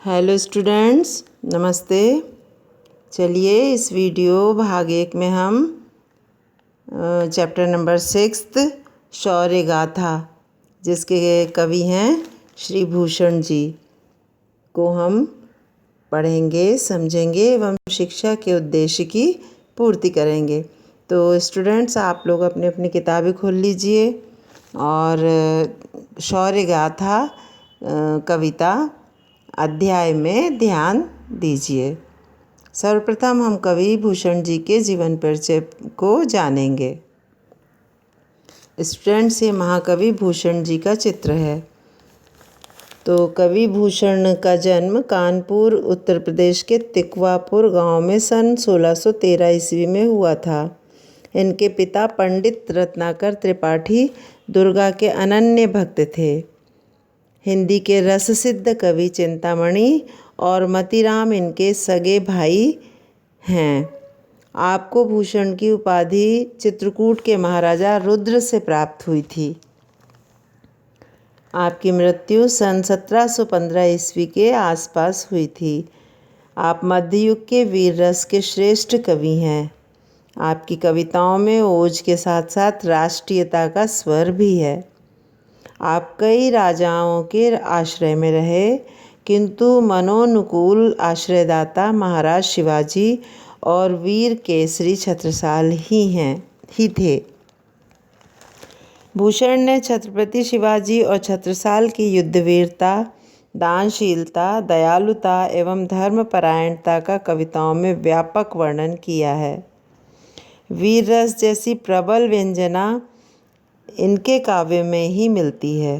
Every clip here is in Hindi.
हेलो स्टूडेंट्स, नमस्ते। चलिए इस वीडियो भाग 1 में हम चैप्टर नंबर 6 शौर्य गाथा, जिसके कवि हैं श्री भूषण जी, को हम पढ़ेंगे, समझेंगे एवं शिक्षा के उद्देश्य की पूर्ति करेंगे। तो स्टूडेंट्स, आप लोग अपनी अपनी किताबें खोल लीजिए और शौर्य गाथा कविता अध्याय में ध्यान दीजिए। सर्वप्रथम हम कवि भूषण जी के जीवन परिचय को जानेंगे। स्टूडेंट्स, ये महाकवि भूषण जी का चित्र है। तो कवि भूषण का जन्म कानपुर उत्तर प्रदेश के तिकवापुर गांव में सन 1613 ईस्वी में हुआ था। इनके पिता पंडित रत्नाकर त्रिपाठी दुर्गा के अनन्य भक्त थे। हिंदी के रससिद्ध कवि चिंतामणि और मतीराम इनके सगे भाई हैं। आपको भूषण की उपाधि चित्रकूट के महाराजा रुद्र से प्राप्त हुई थी। आपकी मृत्यु सन 1715 ईस्वी के आसपास हुई थी। आप मध्ययुग के वीर रस के श्रेष्ठ कवि हैं। आपकी कविताओं में ओज के साथ साथ राष्ट्रीयता का स्वर भी है। आप कई राजाओं के आश्रय में रहे, किंतु मनोनुकूल आश्रयदाता महाराज शिवाजी और वीर केसरी छत्रसाल ही थे। भूषण ने छत्रपति शिवाजी और छत्रसाल की युद्धवीरता, दानशीलता, दयालुता एवं धर्मपरायणता का कविताओं में व्यापक वर्णन किया है। वीर रस जैसी प्रबल व्यंजना इनके काव्य में ही मिलती है।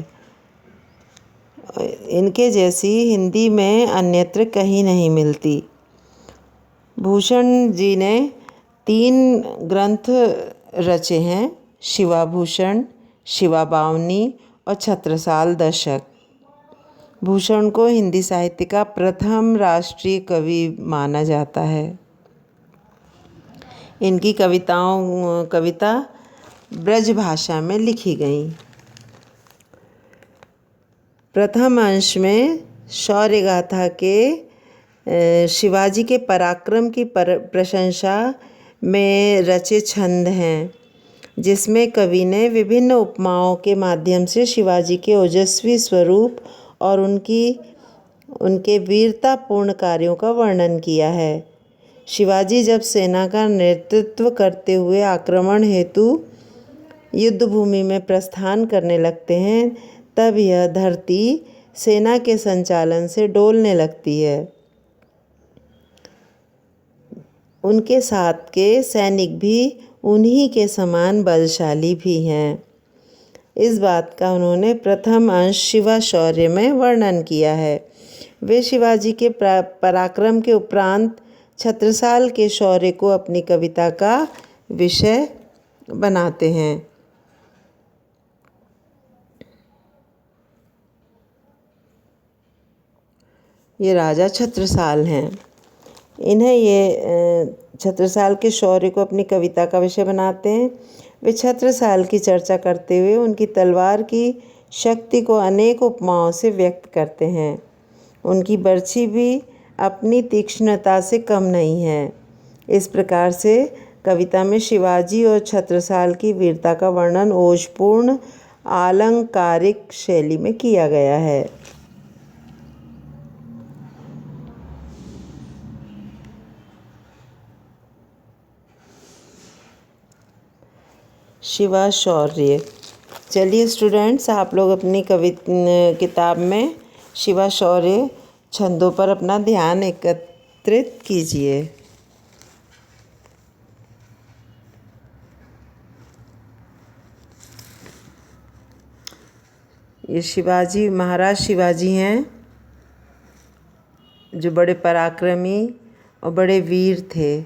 इनके जैसी हिंदी में अन्यत्र कहीं नहीं मिलती। भूषण जी ने 3 ग्रंथ रचे हैं: शिवाभूषण, शिवाबावनी और छत्रसाल दशक। भूषण को हिंदी साहित्य का प्रथम राष्ट्रीय कवि माना जाता है। इनकी कविता ब्रज भाषा में लिखी गई। प्रथम अंश में शौर्य गाथा के शिवाजी के पराक्रम की प्रशंसा में रचे छंद हैं, जिसमें कवि ने विभिन्न उपमाओं के माध्यम से शिवाजी के ओजस्वी स्वरूप और उनके वीरतापूर्ण कार्यों का वर्णन किया है। शिवाजी जब सेना का नेतृत्व करते हुए आक्रमण हेतु युद्ध भूमि में प्रस्थान करने लगते हैं, तब यह धरती सेना के संचालन से डोलने लगती है। उनके साथ के सैनिक भी उन्हीं के समान बलशाली भी हैं। इस बात का उन्होंने प्रथम अंश शिवा शौर्य में वर्णन किया है। वे शिवाजी के पराक्रम के उपरांत छत्रसाल के शौर्य को अपनी कविता का विषय बनाते हैं। ये राजा छत्रसाल हैं। इन्हें ये छत्रसाल के शौर्य को अपनी कविता का विषय बनाते हैं। वे छत्रसाल की चर्चा करते हुए उनकी तलवार की शक्ति को अनेक उपमाओं से व्यक्त करते हैं। उनकी बर्छी भी अपनी तीक्ष्णता से कम नहीं है। इस प्रकार से कविता में शिवाजी और छत्रसाल की वीरता का वर्णन ओजपूर्ण आलंकारिक शैली में किया गया है। शिवा शौर्य। चलिए स्टूडेंट्स, आप लोग अपनी किताब में शिवा शौर्य छंदों पर अपना ध्यान एकत्रित कीजिए। ये महाराज शिवाजी हैं, जो बड़े पराक्रमी और बड़े वीर थे।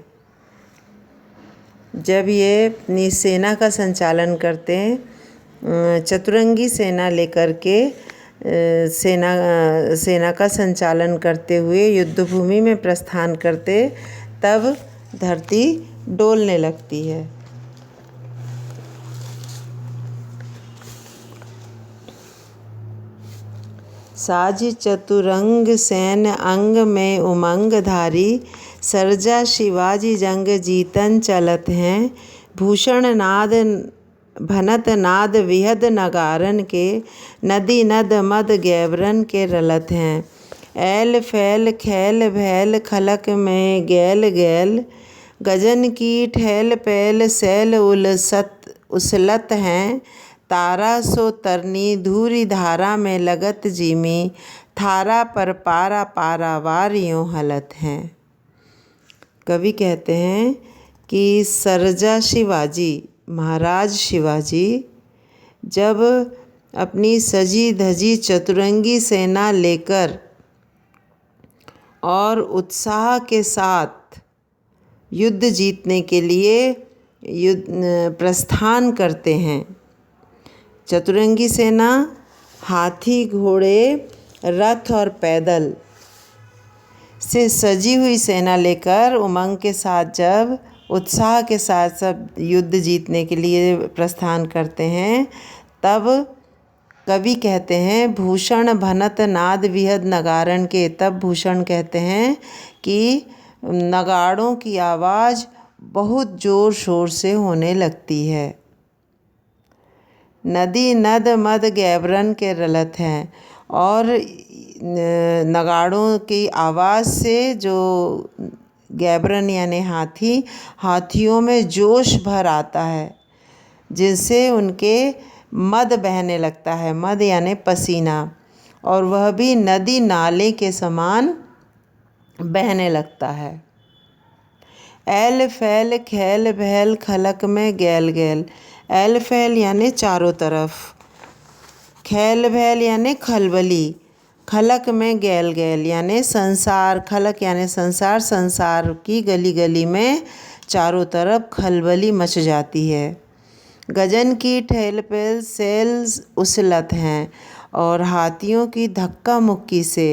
जब ये अपनी सेना का संचालन करते हैं, चतुरंगी सेना लेकर के सेना का संचालन करते हुए युद्धभूमि में प्रस्थान करते, तब धरती डोलने लगती है। साज चतुरंग सैन अंग में उमंग धारी, सरजा शिवाजी जंग जीतन चलत हैं। भूषण नाद भनत नाद विहद नगारन के, नदी नद मद गैबरन के रलत हैं। ऐल फैल खैल भैल खलक में गैल गैल, गजन की ठैल पैल सैल उसलत हैं। तारा सो तरनी धूरी धारा में लगत जीमी, थारा पर पारा पारावार यूँ हलत हैं। कवि कहते हैं कि सरजा शिवाजी, महाराज शिवाजी जब अपनी सजी धजी चतुरंगी सेना लेकर और उत्साह के साथ युद्ध जीतने के लिए प्रस्थान करते हैं। चतुरंगी सेना हाथी, घोड़े, रथ और पैदल से सजी हुई सेना लेकर उमंग के साथ जब उत्साह के साथ सब युद्ध जीतने के लिए प्रस्थान करते हैं, तब कवि कहते हैं भूषण भनत नाद विहद नगारन के। तब भूषण कहते हैं कि नगाड़ों की आवाज़ बहुत ज़ोर शोर से होने लगती है। नदी नद मद गैबरन के रलत हैं, और नगाड़ों की आवाज़ से जो गैबरन यानी हाथियों में जोश भर आता है, जिनसे उनके मद बहने लगता है। मद यानी पसीना, और वह भी नदी नाले के समान बहने लगता है। ऐल फैल खैल भैल खलक में गैल गैल। ऐल फैल यानी चारों तरफ, खैल भैल यानी खलबली, खलक में गैल गैल यानी संसार, खलक यानी संसार, संसार की गली गली में चारों तरफ खलबली मच जाती है। गजन की ठेल पेल सेल उछलत हैं, और हाथियों की धक्का मुक्की से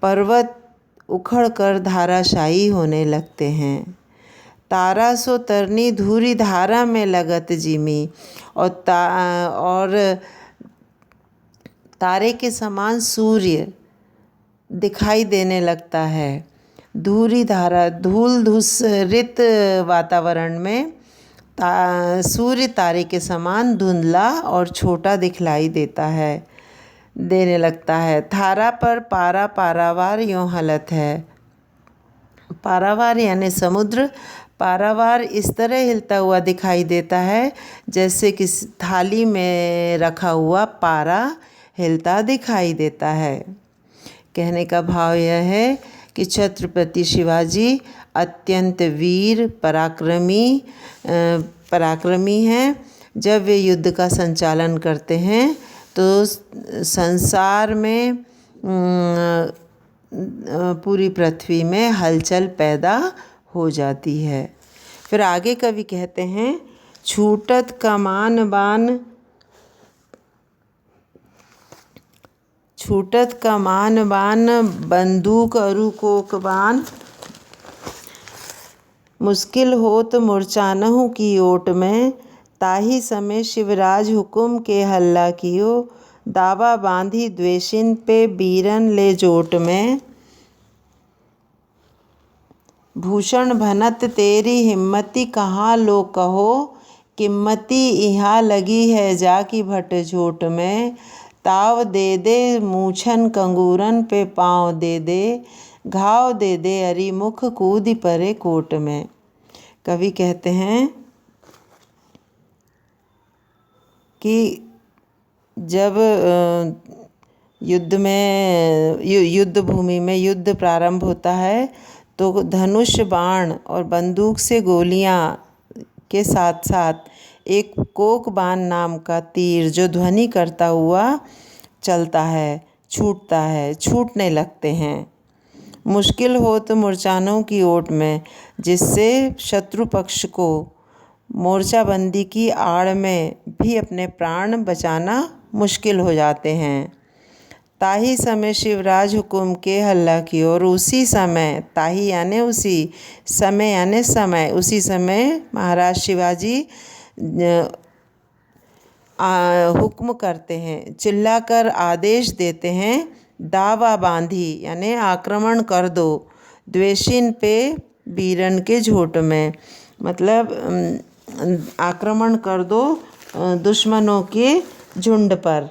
पर्वत उखड़ कर धाराशायी होने लगते हैं। तारा सो तरनी धूरी धारा में लगत जीमी, और तारे के समान सूर्य दिखाई देने लगता है। धूरी धारा, धूल धूसरित वातावरण में सूर्य तारे के समान धुंधला और छोटा दिखलाई देने लगता है। थारा पर पारा पारावार यूँ हलत है। पारावार यानी समुद्र। पारावार इस तरह हिलता हुआ दिखाई देता है जैसे कि थाली में रखा हुआ पारा हिलता दिखाई देता है। कहने का भाव यह है कि छत्रपति शिवाजी अत्यंत वीर पराक्रमी हैं। जब वे युद्ध का संचालन करते हैं तो संसार में पूरी पृथ्वी में हलचल पैदा हो जाती है। फिर आगे कवि कहते हैं छूटत कमान बान बंदूक अरु कोक बान, मुश्किल होत मूर्छानहु की ओट में, ताही समय शिवराज हुकुम के हल्ला कियो, दावा बांधी द्वेषिन पे बीरन ले जोट में। भूषण भनत तेरी हिम्मती कहाँ लो कहो, किम्मती इहाँ लगी है जाकी भट झोट में। ताव दे दे मूछन कंगूरन पे पाँव दे दे, घाव दे दे अरी मुख कूदी परे कोट में। कवि कहते हैं कि जब युद्ध भूमि में युद्ध प्रारंभ होता है तो धनुष बाण और बंदूक से गोलियां के साथ साथ एक कोक बाण नाम का तीर जो ध्वनि करता हुआ चलता है, छूटने लगते हैं। मुश्किल हो तो मूर्छानों की ओट में, जिससे शत्रु पक्ष को मोर्चाबंदी की आड़ में भी अपने प्राण बचाना मुश्किल हो जाते हैं। ताही समय शिवराज हुकुम के हल्ला की, और उसी समय, ताही यानी उसी, समय यानी समय, उसी समय महाराज शिवाजी हुक्म करते हैं, चिल्लाकर आदेश देते हैं, दावा बांधी यानी आक्रमण कर दो, द्वेषिन पे वीरन के झोट में, मतलब आक्रमण कर दो दुश्मनों के झुंड पर।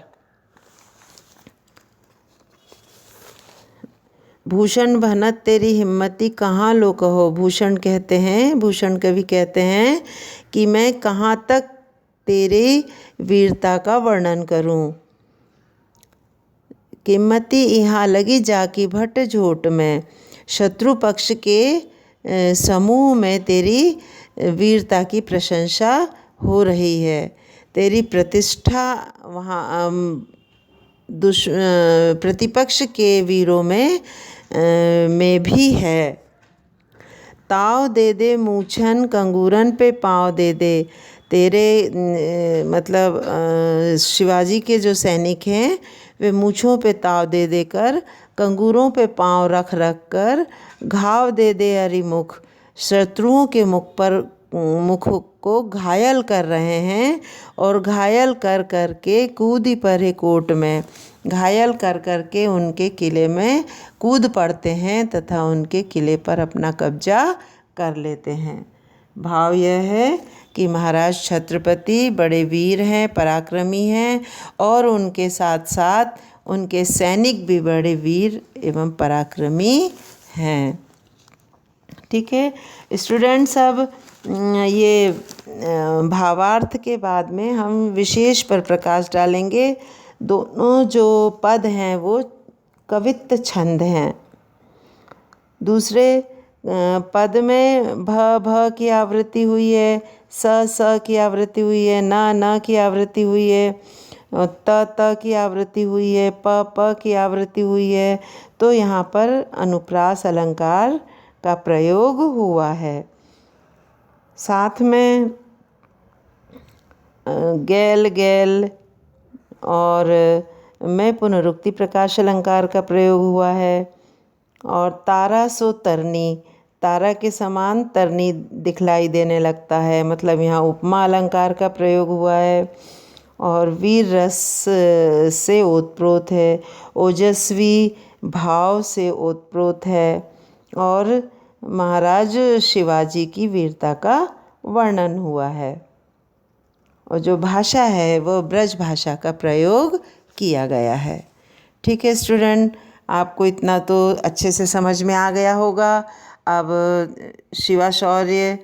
भूषण भनत तेरी हिम्मती कहाँ लो कहो, भूषण कहते हैं, भूषण कवि कहते हैं कि मैं कहाँ तक तेरी वीरता का वर्णन करूं। किम्मती यहाँ लगी जाकी भट्ट झोट में, शत्रु पक्ष के समूह में तेरी वीरता की प्रशंसा हो रही है। तेरी प्रतिष्ठा वहाँ प्रतिपक्ष के वीरों में भी है। ताव दे दे मूछन कंगूरन पे पाँव दे दे, तेरे मतलब शिवाजी के जो सैनिक हैं वे मूछों पे ताव दे देकर, कंगूरों पे पाँव रख रख कर घाव दे दे अरिमुख, शत्रुओं के मुख को घायल कर रहे हैं और घायल कर कर के कूदी पड़े कोट में, घायल कर कर के उनके किले में कूद पड़ते हैं तथा उनके किले पर अपना कब्जा कर लेते हैं। भाव यह है कि महाराज छत्रपति बड़े वीर हैं, पराक्रमी हैं और उनके साथ साथ उनके सैनिक भी बड़े वीर एवं पराक्रमी हैं। ठीक है स्टूडेंट्स, अब ये भावार्थ के बाद में हम विशेष पर प्रकाश डालेंगे। दोनों जो पद हैं वो कवित्त छंद हैं। दूसरे पद में भ की आवृत्ति हुई है, स की आवृत्ति हुई है, न की आवृत्ति हुई है, त की आवृत्ति हुई है, प की आवृत्ति हुई है। तो यहाँ पर अनुप्रास अलंकार का प्रयोग हुआ है। साथ में गैल गैल और मैं पुनरुक्ति प्रकाश अलंकार का प्रयोग हुआ है। और तारा सो तरनी, तारा के समान तरनी दिखलाई देने लगता है, मतलब यहाँ उपमा अलंकार का प्रयोग हुआ है। और वीर रस से ओतप्रोत है, ओजस्वी भाव से ओतप्रोत है और महाराज शिवाजी की वीरता का वर्णन हुआ है। और जो भाषा है वो ब्रज भाषा का प्रयोग किया गया है। ठीक है स्टूडेंट, आपको इतना तो अच्छे से समझ में आ गया होगा। अब शिवा शौर्य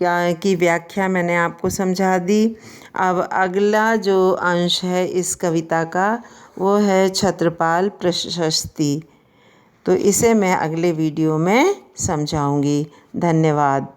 की व्याख्या मैंने आपको समझा दी। अब अगला जो अंश है इस कविता का वो है छत्रपाल प्रशस्ति। तो इसे मैं अगले वीडियो में समझाऊंगी। धन्यवाद।